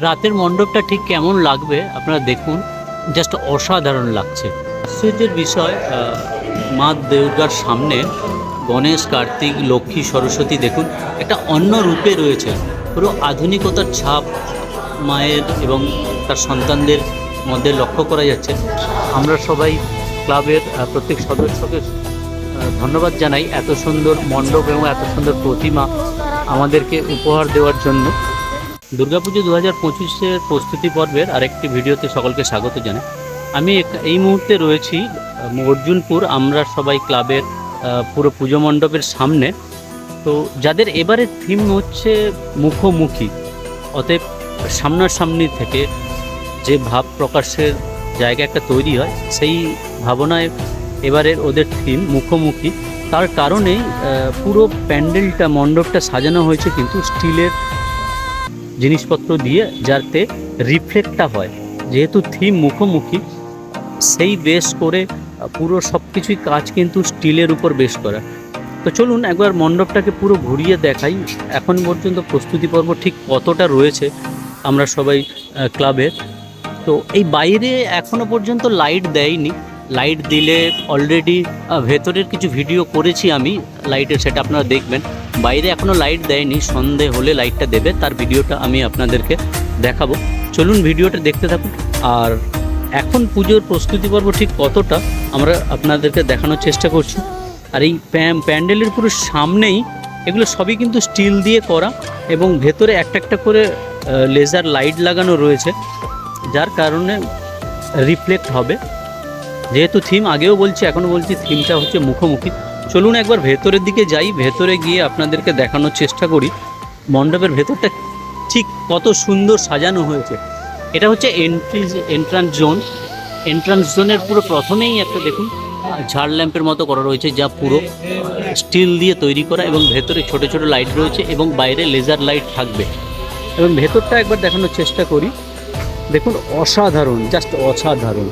রাতের মণ্ডপটা ঠিক কেমন লাগবে আপনারা দেখুন, জাস্ট অসাধারণ লাগছে। আশ্চর্যের বিষয়, মা দুর্গার সামনে গণেশ, কার্তিক, লক্ষ্মী, সরস্বতী দেখুন একটা অন্য রূপে রয়েছে। পুরো আধুনিকতার ছাপ মায়ের এবং তার সন্তানদের মধ্যে লক্ষ্য করা যাচ্ছে। আমরা সবাই ক্লাবের প্রত্যেক সদস্যকে ধন্যবাদ জানাই এত সুন্দর মণ্ডপ এবং এত সুন্দর প্রতিমা আমাদেরকে উপহার দেওয়ার জন্য। দুর্গাপুজো 2025-এর প্রস্তুতি পর্বের আরেকটি ভিডিওতে সকলকে স্বাগত জানাই। আমি এই মুহূর্তে রয়েছি অর্জুনপুর আমরা সবাই ক্লাবের পুরো পুজো মণ্ডপের সামনে। তো যাদের এবারে থিম হচ্ছে মুখোমুখি, অতএব সামনাসামনি থেকে যে ভাব প্রকাশের জায়গা একটা তৈরি হয়, সেই ভাবনায় এবারের ওদের থিম মুখোমুখি। তার কারণেই পুরো প্যান্ডেলটা মণ্ডপটা সাজানো হয়েছে কিন্তু স্টিলের জিনিসপত্র দিয়ে, যাতে রিফ্লেক্টটা হয়। যেহেতু থিম মুখোমুখি, সেই বেস করে পুরো সব কিছুই কাজ কিন্তু স্টিলের উপর বেস করা। তো চলুন একবার মণ্ডপটাকে পুরো ঘুরিয়ে দেখাই এখন পর্যন্ত প্রস্তুতি পর্ব ঠিক কতটা রয়েছে আমরা সবাই ক্লাবের। তো এই বাইরে এখনও পর্যন্ত লাইট দেয়নি, লাইট দিলে অলরেডি ভেতরের কিছু ভিডিও করেছি আমি লাইটের, সেটা আপনারা দেখবেন। বাইরে এখনও লাইট দেয়নি, সন্ধে হলে লাইটটা দেবে, তার ভিডিওটা আমি আপনাদেরকে দেখাবো। চলুন ভিডিওটা দেখতে থাকুন। আর এখন পুজোর প্রস্তুতি পর্ব ঠিক কতটা আমরা আপনাদেরকে দেখানোর চেষ্টা করছি। আর এই প্যান্ডেলের পুরো সামনেই এগুলো সবই কিন্তু স্টিল দিয়ে করা এবং ভেতরে একটা একটা করে লেজার লাইট লাগানো রয়েছে, যার কারণে রিফ্লেক্ট হবে। যেহেতু থিম আগেও বলছি এখনও বলছি থিমটা হচ্ছে মুখোমুখি। চলুন একবার ভেতরের দিকে যাই, ভেতরে গিয়ে আপনাদেরকে দেখানোর চেষ্টা করি মণ্ডপের ভেতরটা ঠিক কত সুন্দর সাজানো হয়েছে। এটা হচ্ছে এন্ট্রান্স জোন। এন্ট্রান্স জোনের পুরো প্রথমেই একটা দেখুন ঝাড় ল্যাম্পের মতো করা রয়েছে, যা পুরো স্টিল দিয়ে তৈরি করা এবং ভেতরে ছোট ছোট লাইট রয়েছে এবং বাইরে লেজার লাইট থাকবে। এবং ভেতরটা একবার দেখানোর চেষ্টা করি। দেখুন অসাধারণ, জাস্ট অসাধারণ।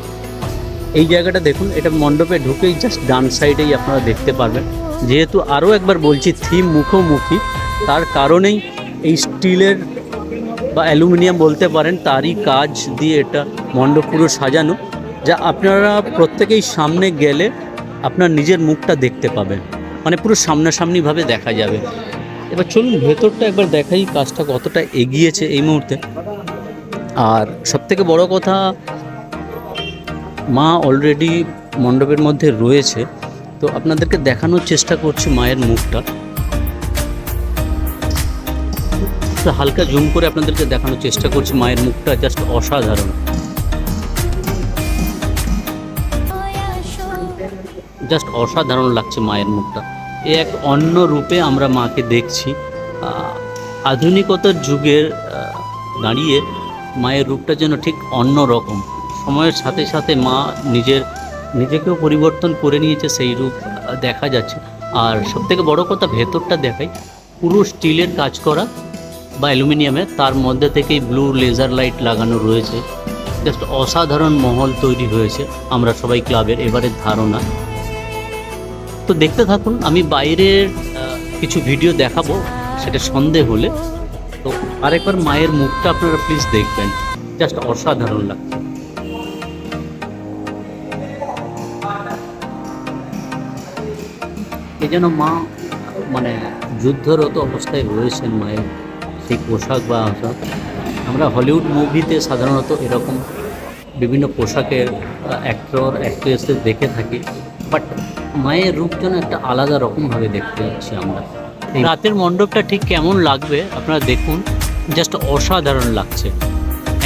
এই জায়গাটা দেখুন, এটা মণ্ডপে ঢুকেই জাস্ট ডান সাইডেই আপনারা দেখতে পারবেন। যেহেতু আরও একবার বলছি থিম মুখোমুখি, তার কারণেই এই স্টিলের বা অ্যালুমিনিয়াম বলতে পারেন তারই কাজ দিয়ে এটা মণ্ডপ পুরো সাজানো, যা আপনারা প্রত্যেকেই সামনে গেলে আপনার নিজের মুখটা দেখতে পাবেন, মানে পুরো সামনাসামনিভাবে দেখা যাবে। এবার চলুন ভেতরটা একবার দেখাই কাজটা কতটা এগিয়েছে এই মুহূর্তে। আর সবথেকে বড় কথা, মা অলরেডি মণ্ডপের মধ্যে রয়েছে, তো আপনাদেরকে দেখানোর চেষ্টা করছি মায়ের মুখটা। হালকা জুম করে আপনাদেরকে দেখানোর চেষ্টা করছি মায়ের মুখটা, জাস্ট অসাধারণ, জাস্ট অসাধারণ লাগছে মায়ের মুখটা। এ এক অন্য রূপে আমরা মাকে দেখছি। আধুনিকতার যুগের দাঁড়িয়ে মায়ের রূপটা যেন ঠিক অন্য রকম। সময়ের সাথে সাথে মা নিজেকেও পরিবর্তন করে নিয়েছে, সেই রূপ দেখা যাচ্ছে। আর সবথেকে বড় কথা, ভেতরটা দেখাই, পুরো স্টিলের কাজ করা বা অ্যালুমিনিয়ামের, তার মধ্যে থেকেই ব্লু লেজার লাইট লাগানো রয়েছে। জাস্ট অসাধারণ মহল তৈরি হয়েছে আমরা সবাই ক্লাবের এবারের ধারণা। তো দেখতে থাকুন, আমি বাইরের কিছু ভিডিও দেখাবো সেটা সন্ধে হলে। তো আরেকবার মায়ের মুখটা আপনারা প্লিজ দেখবেন, জাস্ট অসাধারণ লাগছে। এ যেন মা মানে যুদ্ধরত অবস্থায় রয়েছেন, মায়ের সেই পোশাক বা আশাক। আমরা হলিউড মুভিতে সাধারণত এরকম বিভিন্ন পোশাকের অ্যাক্টর অ্যাক্ট্রেসদের দেখে থাকি, বাট মায়ের রূপ যেন একটা আলাদা রকমভাবে দেখতে পাচ্ছি আমরা। এই রাতের মণ্ডপটা ঠিক কেমন লাগবে আপনারা দেখুন, জাস্ট অসাধারণ লাগছে।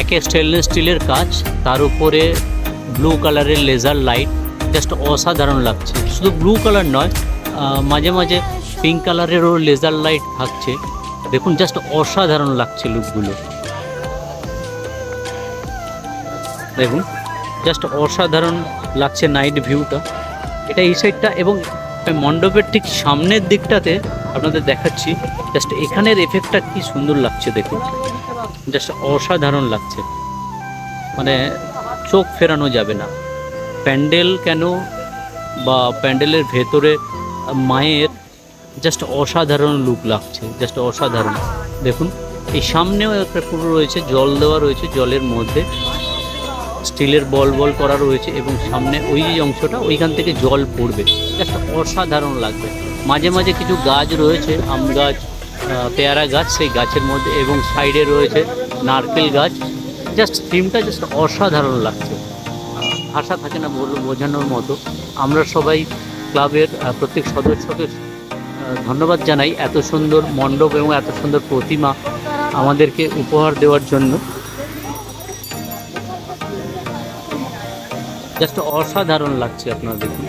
একে স্টেনলেস স্টিলের কাজ, তার উপরে ব্লু কালারের লেজার লাইট, জাস্ট অসাধারণ লাগছে। শুধু ব্লু কালার নয়, মাঝে মাঝে পিঙ্ক কালারেরও লেজার লাইট থাকছে। দেখুন জাস্ট অসাধারণ লাগছে লুকগুলো, দেখুন জাস্ট অসাধারণ লাগছে নাইট ভিউটা। এটা এই সাইডটা এবং মণ্ডপের ঠিক সামনের দিকটাতে আপনাদের দেখাচ্ছি, জাস্ট এখানের এফেক্টটা কি সুন্দর লাগছে দেখুন, জাস্ট অসাধারণ লাগছে, মানে চোখ ফেরানো যাবে না। প্যান্ডেল কেন বা প্যান্ডেলের ভেতরে মায়ের জাস্ট অসাধারণ লুক লাগছে, জাস্ট অসাধারণ। দেখুন এই সামনেও একটা পুরো রয়েছে, জল দেওয়া রয়েছে, জলের মধ্যে স্টিলের বল বল করা রয়েছে এবং সামনে ওই যে অংশটা ওইখান থেকে জল পড়বে, জাস্ট অসাধারণ লাগবে। মাঝে মাঝে কিছু গাছ রয়েছে, আম গাছ, পেয়ারা গাছ, সেই গাছের মধ্যে এবং সাইডে রয়েছে নারকেল গাছ। জাস্ট থিমটা জাস্ট অসাধারণ লাগছে, ভাষা থাকে না বোঝানোর মতো। আমরা সবাই ক্লাবের প্রত্যেক সদস্যকে ধন্যবাদ জানাই এত সুন্দর মণ্ডপ এবং এত সুন্দর প্রতিমা আমাদেরকে উপহার দেওয়ার জন্য। জাস্ট অসাধারণ লাগছে, আপনারা দেখুন।